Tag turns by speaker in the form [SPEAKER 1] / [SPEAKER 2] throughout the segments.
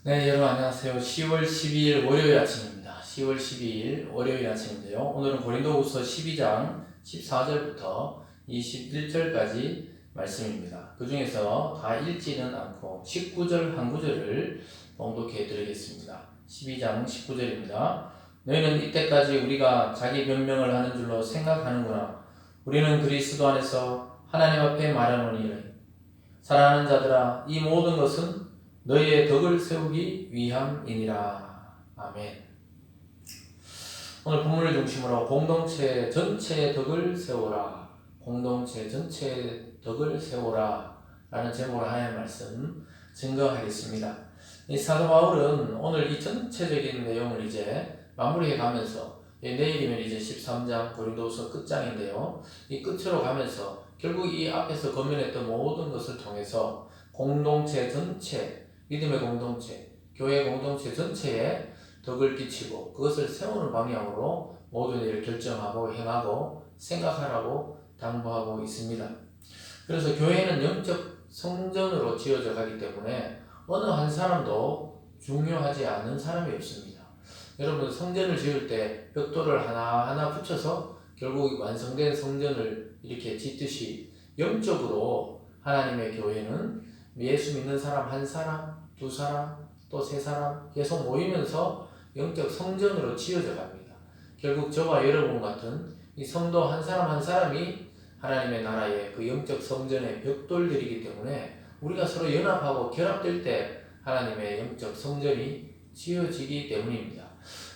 [SPEAKER 1] 네, 여러분 안녕하세요. 10월 12일 월요일 아침입니다. 10월 12일 월요일 아침인데요. 오늘은 고린도후서 12장 14절부터 21절까지 말씀입니다. 그 중에서 다 읽지는 않고 19절 한 구절을 봉독해 드리겠습니다. 12장 19절입니다. 너희는 이때까지 우리가 자기 변명을 하는 줄로 생각하는구나. 우리는 그리스도 안에서 하나님 앞에 말하노니 사랑하는 자들아, 이 모든 것은 너희의 덕을 세우기 위함이니라. 아멘. 오늘 본문을 중심으로 공동체 전체의 덕을 세우라. 공동체 전체의 덕을 세우라. 라는 제목으로 하나님의 말씀 증거하겠습니다. 이 사도 바울은 오늘 이 전체적인 내용을 이제 마무리해 가면서 내일이면 이제 13장 고린도후서 끝장인데요. 이 끝으로 가면서 결국 이 앞에서 건면했던 모든 것을 통해서 공동체 전체, 믿음의 공동체, 교회 공동체 전체에 덕을 끼치고 그것을 세우는 방향으로 모든 일을 결정하고 행하고 생각하라고 당부하고 있습니다. 그래서 교회는 영적 성전으로 지어져 가기 때문에 어느 한 사람도 중요하지 않은 사람이 없습니다. 여러분, 성전을 지을 때 벽돌을 하나하나 붙여서 결국 완성된 성전을 이렇게 짓듯이 영적으로 하나님의 교회는 예수 믿는 사람 한 사람, 두 사람, 또 세 사람 계속 모이면서 영적 성전으로 지어져 갑니다. 결국 저와 여러분 같은 이 성도 한 사람 한 사람이 하나님의 나라의 그 영적 성전의 벽돌들이기 때문에 우리가 서로 연합하고 결합될 때 하나님의 영적 성전이 지어지기 때문입니다.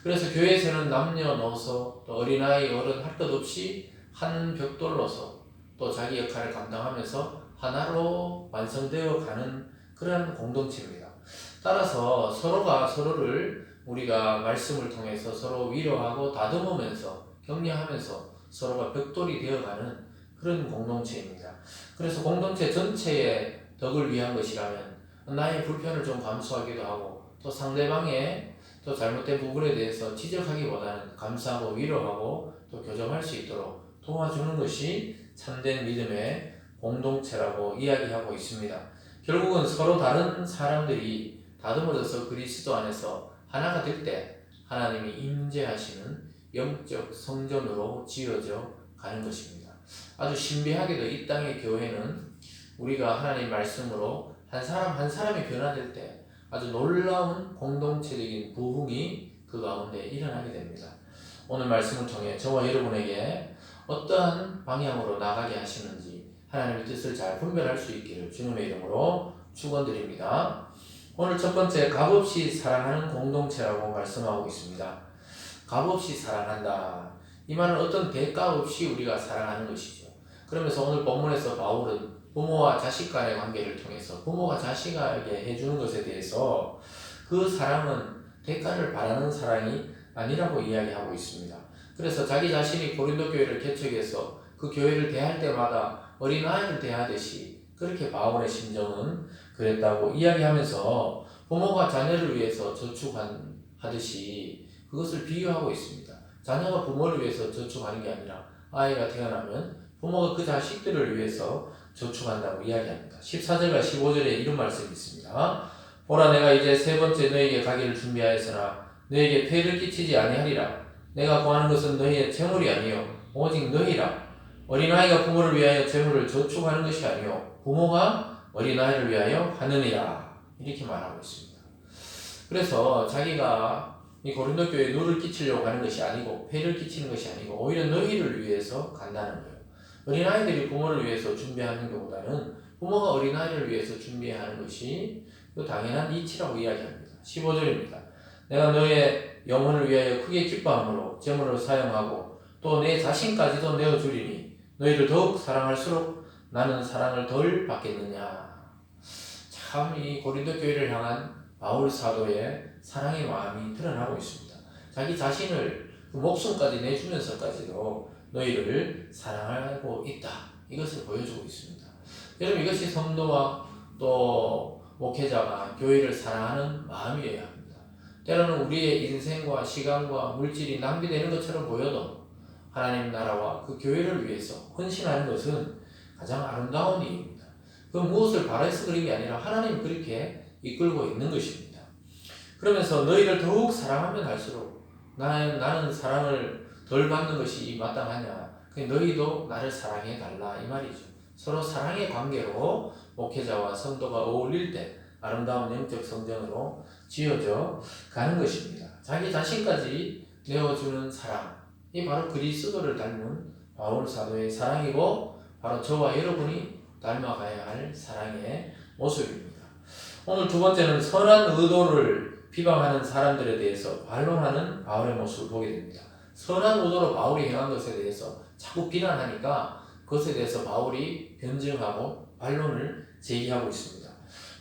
[SPEAKER 1] 그래서 교회에서는 남녀노소 또 어린아이 어른 할 것 없이 한 벽돌로서 또 자기 역할을 감당하면서 하나로 완성되어 가는 그런 공동체입니다. 따라서 서로가 서로를 우리가 말씀을 통해서 서로 위로하고 다듬으면서 격려하면서 서로가 벽돌이 되어가는 그런 공동체입니다. 그래서 공동체 전체의 덕을 위한 것이라면 나의 불편을 좀 감수하기도 하고 또 상대방의 또 잘못된 부분에 대해서 지적하기보다는 감사하고 위로하고 또 교정할 수 있도록 도와주는 것이 참된 믿음의 공동체라고 이야기하고 있습니다. 결국은 서로 다른 사람들이 다듬어져서 그리스도 안에서 하나가 될 때 하나님이 임재하시는 영적 성전으로 지어져 가는 것입니다. 아주 신비하게도 이 땅의 교회는 우리가 하나님 말씀으로 한 사람 한 사람이 변화될 때 아주 놀라운 공동체적인 부흥이 그 가운데 일어나게 됩니다. 오늘 말씀을 통해 저와 여러분에게 어떠한 방향으로 나가게 하시는지 하나님의 뜻을 잘 분별할 수 있기를 주님의 이름으로 축원드립니다. 오늘 첫 번째, 값없이 사랑하는 공동체라고 말씀하고 있습니다. 값없이 사랑한다. 이 말은 어떤 대가 없이 우리가 사랑하는 것이죠. 그러면서 오늘 본문에서 바울은 부모와 자식 간의 관계를 통해서 부모가 자식에게 해주는 것에 대해서 그 사랑은 대가를 바라는 사랑이 아니라고 이야기하고 있습니다. 그래서 자기 자신이 고린도 교회를 개척해서 그 교회를 대할 때마다 어린아이를 대하듯이 그렇게 바울의 심정은 그랬다고 이야기하면서 부모가 자녀를 위해서 저축하듯이 그것을 비유하고 있습니다. 자녀가 부모를 위해서 저축하는 게 아니라 아이가 태어나면 부모가 그 자식들을 위해서 저축한다고 이야기합니다. 14절과 15절에 이런 말씀이 있습니다. 보라, 내가 이제 세 번째 너에게 가기를 준비하였으나 너에게 폐를 끼치지 아니하리라. 내가 구하는 것은 너희의 재물이 아니요 오직 너희라. 어린아이가 부모를 위하여 재물을 저축하는 것이 아니요 부모가 어린아이를 위하여 하느니라. 이렇게 말하고 있습니다. 그래서 자기가 이 고린도 교회에 누를 끼치려고 하는 것이 아니고 폐를 끼치는 것이 아니고 오히려 너희를 위해서 간다는 거예요. 어린아이들이 부모를 위해서 준비하는 것보다는 부모가 어린아이를 위해서 준비하는 것이 당연한 이치라고 이야기합니다. 15절입니다. 내가 너의 영혼을 위하여 크게 기뻐함으로 재물을 사용하고 또 내 자신까지도 내어주리니 너희를 더욱 사랑할수록 나는 사랑을 덜 받겠느냐. 참 이 고린도 교회를 향한 바울 사도의 사랑의 마음이 드러나고 있습니다. 자기 자신을 그 목숨까지 내주면서까지도 너희를 사랑하고 있다. 이것을 보여주고 있습니다. 여러분, 이것이 성도와 또 목회자가 교회를 사랑하는 마음이어야 합니다. 때로는 우리의 인생과 시간과 물질이 낭비되는 것처럼 보여도 하나님 나라와 그 교회를 위해서 헌신하는 것은 가장 아름다운 일입니다. 그 무엇을 바라서 그런 게 아니라 하나님 그렇게 이끌고 있는 것입니다. 그러면서 너희를 더욱 사랑하면 할수록 나는 사랑을 덜 받는 것이 마땅하냐. 너희도 나를 사랑해 달라 이 말이죠. 서로 사랑의 관계로 목회자와 성도가 어울릴 때 아름다운 영적 성전으로 지어져 가는 것입니다. 자기 자신까지 내어주는 사랑, 이 바로 그리스도를 닮은 바울 사도의 사랑이고 바로 저와 여러분이 닮아가야 할 사랑의 모습입니다. 오늘 두 번째는 선한 의도를 비방하는 사람들에 대해서 반론하는 바울의 모습을 보게 됩니다. 선한 의도로 바울이 행한 것에 대해서 자꾸 비난하니까 그것에 대해서 바울이 변증하고 반론을 제기하고 있습니다.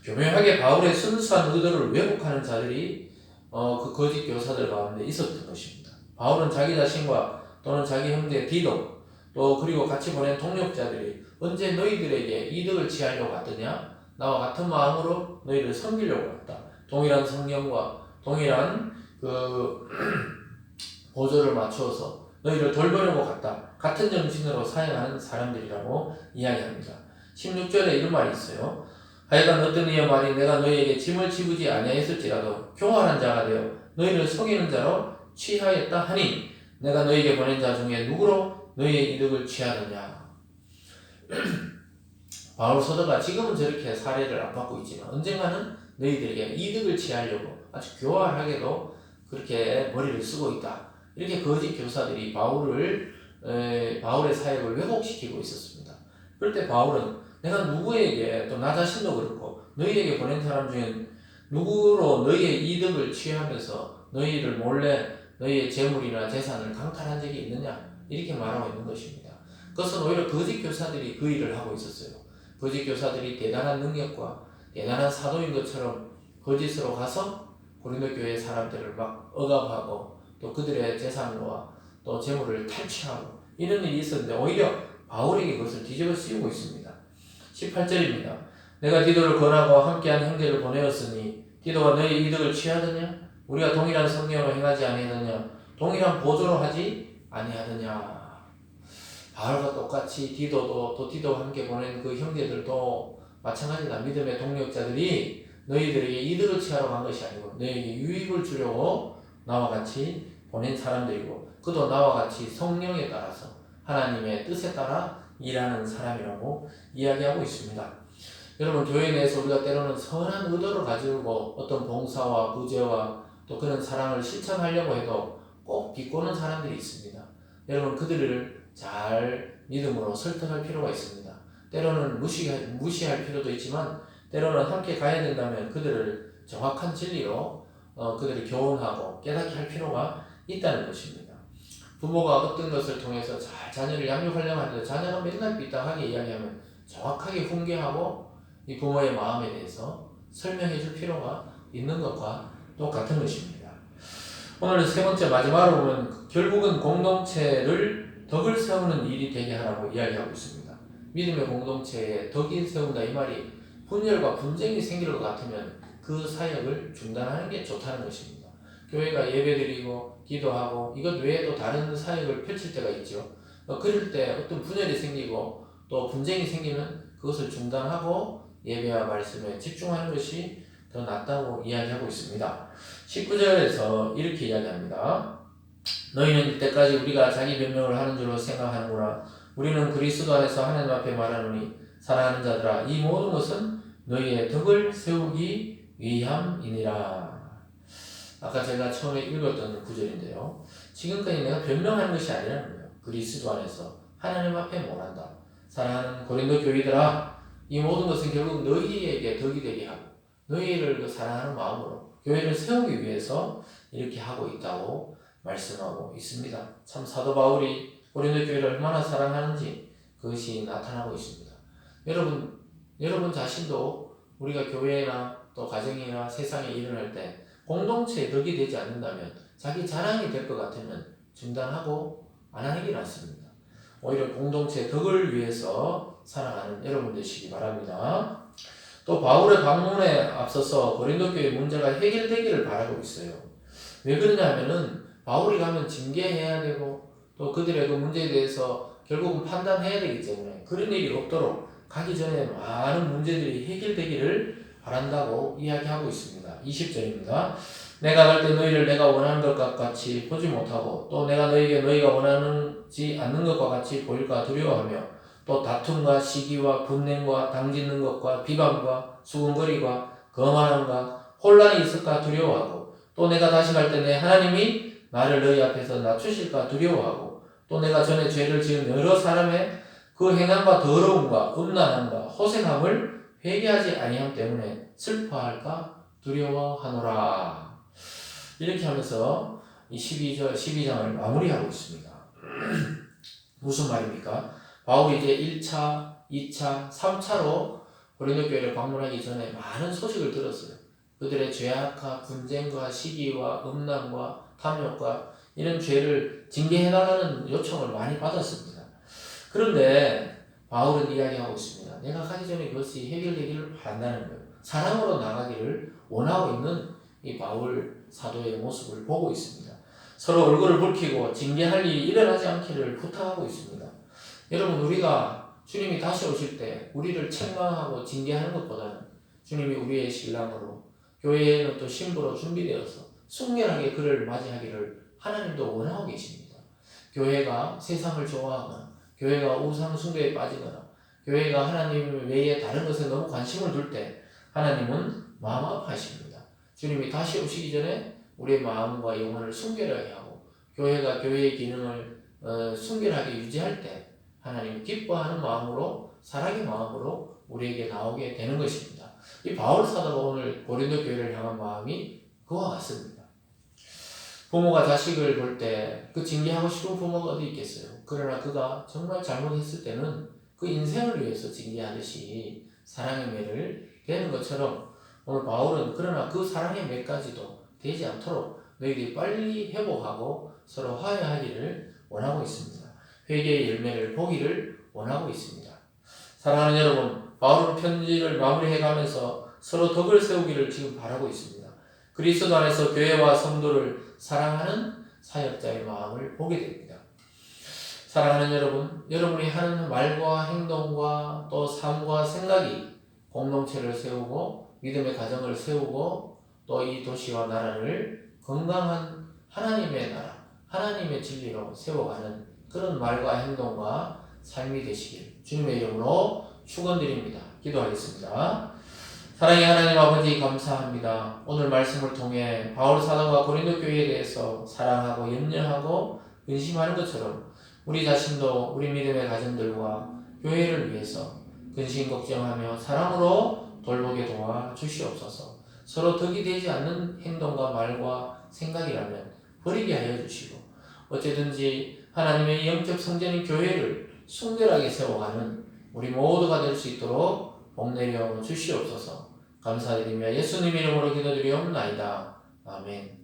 [SPEAKER 1] 교묘하게 바울의 순수한 의도를 왜곡하는 자들이 그 거짓 교사들 가운데 있었던 것입니다. 바울은 자기 자신과 또는 자기 형제 디도 또 그리고 같이 보낸 동역자들이 언제 너희들에게 이득을 취하려고 하더냐? 나와 같은 마음으로 너희를 섬기려고 했다. 동일한 성령과 동일한 보조를 맞추어서 너희를 돌보려고 갔다. 같은 정신으로 사용하는 사람들이라고 이야기합니다. 16절에 이런 말이 있어요. 하여간 어떤 이의 말이 내가 너희에게 짐을 지우지 아니하였을지라도 교활한 자가 되어 너희를 속이는 자로 취하였다 하니 내가 너희에게 보낸 자 중에 누구로 너희의 이득을 취하느냐. 바울 사도가 지금은 저렇게 사례를 안 받고 있지만 언젠가는 너희들에게 이득을 취하려고 아주 교활하게도 그렇게 머리를 쓰고 있다. 이렇게 거짓 교사들이 바울의 사역을 왜곡시키고 있었습니다. 그럴 때 바울은 내가 누구에게 또 나 자신도 그렇고 너희에게 보낸 사람 중에 누구로 너희의 이득을 취하면서 너희를 몰래 너희의 재물이나 재산을 강탈한 적이 있느냐 이렇게 말하고 있는 것입니다. 그것은 오히려 거짓 교사들이 그 일을 하고 있었어요. 거짓 교사들이 대단한 능력과 대단한 사도인 것처럼 거짓으로 가서 고린도 교회 사람들을 막 억압하고 또 그들의 재산과 또 재물을 탈취하고 이런 일이 있었는데 오히려 바울에게 그것을 뒤집어 씌우고 있습니다. 18절입니다. 내가 디도를 권하고 함께한 형제를 보내었으니 디도가 너희 이득을 취하더냐? 우리가 동일한 성령으로 행하지 아니하느냐? 동일한 보조로 하지 아니하느냐? 바울과 똑같이 디도도 또 디도와 함께 보낸 그 형제들도 마찬가지다. 믿음의 동력자들이 너희들에게 이득을 취하러 간 것이 아니고 너희에게 유익을 주려고 나와 같이 보낸 사람들이고 그도 나와 같이 성령에 따라서 하나님의 뜻에 따라 일하는 사람이라고 이야기하고 있습니다. 여러분 교회 내에서 우리가 때로는 선한 의도를 가지고 어떤 봉사와 구제와 또 그런 사랑을 실천하려고 해도 꼭 비꼬는 사람들이 있습니다. 여러분 그들을 잘 믿음으로 설득할 필요가 있습니다. 때로는 무시할 필요도 있지만 때로는 함께 가야 된다면 그들을 정확한 진리로 그들을 교훈하고 깨닫게 할 필요가 있다는 것입니다. 부모가 어떤 것을 통해서 잘 자녀를 양육하려고 하는데 자녀가 맨날 삐딱하게 이야기하면 정확하게 훈계하고 이 부모의 마음에 대해서 설명해 줄 필요가 있는 것과 똑같은 것입니다. 오늘 세 번째 마지막으로 보면 결국은 공동체를 덕을 세우는 일이 되게 하라고 이야기하고 있습니다. 믿음의 공동체에 덕이 세운다 이 말이 분열과 분쟁이 생길 것 같으면 그 사역을 중단하는 게 좋다는 것입니다. 교회가 예배드리고 기도하고 이것 외에도 다른 사역을 펼칠 때가 있죠. 그럴 때 어떤 분열이 생기고 또 분쟁이 생기면 그것을 중단하고 예배와 말씀에 집중하는 것이 더 낫다고 이야기하고 있습니다. 19절에서 이렇게 이야기합니다. 너희는 이때까지 우리가 자기 변명을 하는 줄로 생각하는구나. 우리는 그리스도 안에서 하나님 앞에 말하노니 사랑하는 자들아 이 모든 것은 너희의 덕을 세우기 위함이니라. 아까 제가 처음에 읽었던 구절인데요. 지금까지 내가 변명하는 것이 아니라는 거예요. 그리스도 안에서 하나님 앞에 몰한다. 사랑하는 고린도 교회들아 이 모든 것은 결국 너희에게 덕이 되게 하고 너희를 사랑하는 마음으로 교회를 세우기 위해서 이렇게 하고 있다고 말씀하고 있습니다. 참 사도 바울이 고린도 교회를 얼마나 사랑하는지 그것이 나타나고 있습니다. 여러분 자신도 우리가 교회나 또 가정이나 세상에 일을 할 때 공동체에 덕이 되지 않는다면 자기 자랑이 될 것 같으면 중단하고 안 하는 게 낫습니다. 오히려 공동체의 덕을 위해서 살아가는 여러분 되시기 바랍니다. 또 바울의 방문에 앞서서 고린도 교회 문제가 해결되기를 바라고 있어요. 왜 그러냐 하면은 바울이 가면 징계해야 되고 또 그들의 그 문제에 대해서 결국은 판단해야 되기 때문에 그런 일이 없도록 가기 전에 많은 문제들이 해결되기를 바란다고 이야기하고 있습니다. 20절입니다. 내가 갈 때 너희를 내가 원하는 것과 같이 보지 못하고 또 내가 너희에게 너희가 원하지 않는 것과 같이 보일까 두려워하며 또 다툼과 시기와 분냉과 당짓는 것과 비방과 수군거리와 거만함과 혼란이 있을까 두려워하고 또 내가 다시 갈 때 내 하나님이 나를 너희 앞에서 낮추실까 두려워하고 또 내가 전에 죄를 지은 여러 사람의 그 행함과 더러움과 음란함과 호색함을 회개하지 아니함 때문에 슬퍼할까 두려워하노라. 이렇게 하면서 이 12장을 마무리하고 있습니다. 무슨 말입니까? 바울이 이제 1차, 2차, 3차로 고린도 교회를 방문하기 전에 많은 소식을 들었어요. 그들의 죄악과 분쟁과 시기와 음란과 탐욕과 이런 죄를 징계해달라는 요청을 많이 받았습니다. 그런데 바울은 이야기하고 있습니다. 내가 가기 전에 그것이 해결되기를 바란다는 거예요. 사랑으로 나가기를 원하고 있는 이 바울 사도의 모습을 보고 있습니다. 서로 얼굴을 붉히고 징계할 일이 일어나지 않기를 부탁하고 있습니다. 여러분, 우리가 주님이 다시 오실 때 우리를 책망하고 징계하는 것보다는 주님이 우리의 신랑으로 교회에는 또 신부로 준비되어서 순결하게 그를 맞이하기를 하나님도 원하고 계십니다. 교회가 세상을 좋아하거나 교회가 우상 숭배에 빠지거나 교회가 하나님 외에 다른 것에 너무 관심을 둘 때 하나님은 마음 아파하십니다. 주님이 다시 오시기 전에 우리의 마음과 영혼을 순결하게 하고 교회가 교회의 기능을 순결하게 유지할 때 하나님 기뻐하는 마음으로 사랑의 마음으로 우리에게 나오게 되는 것입니다. 이 바울 사도가 오늘 고린도 교회를 향한 마음이 그와 같습니다. 부모가 자식을 볼 때 그 징계하고 싶은 부모가 어디 있겠어요. 그러나 그가 정말 잘못했을 때는 그 인생을 위해서 징계하듯이 사랑의 매를 되는 것처럼 오늘 바울은 그러나 그 사랑의 매까지도 되지 않도록 너희들이 빨리 회복하고 서로 화해하기를 원하고 있습니다. 회개의 열매를 보기를 원하고 있습니다. 사랑하는 여러분, 바울은 편지를 마무리해가면서 서로 덕을 세우기를 지금 바라고 있습니다. 그리스도 안에서 교회와 성도를 사랑하는 사역자의 마음을 보게 됩니다. 사랑하는 여러분, 여러분이 하는 말과 행동과 또 삶과 생각이 공동체를 세우고 믿음의 가정을 세우고 또 이 도시와 나라를 건강한 하나님의 나라, 하나님의 진리로 세워가는 그런 말과 행동과 삶이 되시길 주님의 이름으로 축원드립니다. 기도하겠습니다. 사랑의 하나님 아버지 감사합니다. 오늘 말씀을 통해 바울 사도가 고린도 교회에 대해서 사랑하고 염려하고 근심하는 것처럼 우리 자신도 우리 믿음의 가정들과 교회를 위해서 근심 걱정하며 사랑으로 돌보게 도와 주시옵소서. 서로 덕이 되지 않는 행동과 말과 생각이라면 버리게 하여 주시고 어쨌든지 하나님의 영적 성전인 교회를 순결하게 세워가는 우리 모두가 될 수 있도록 복내려 주시옵소서. 감사드리며 예수님 이름으로 기도드리옵나이다. 아멘.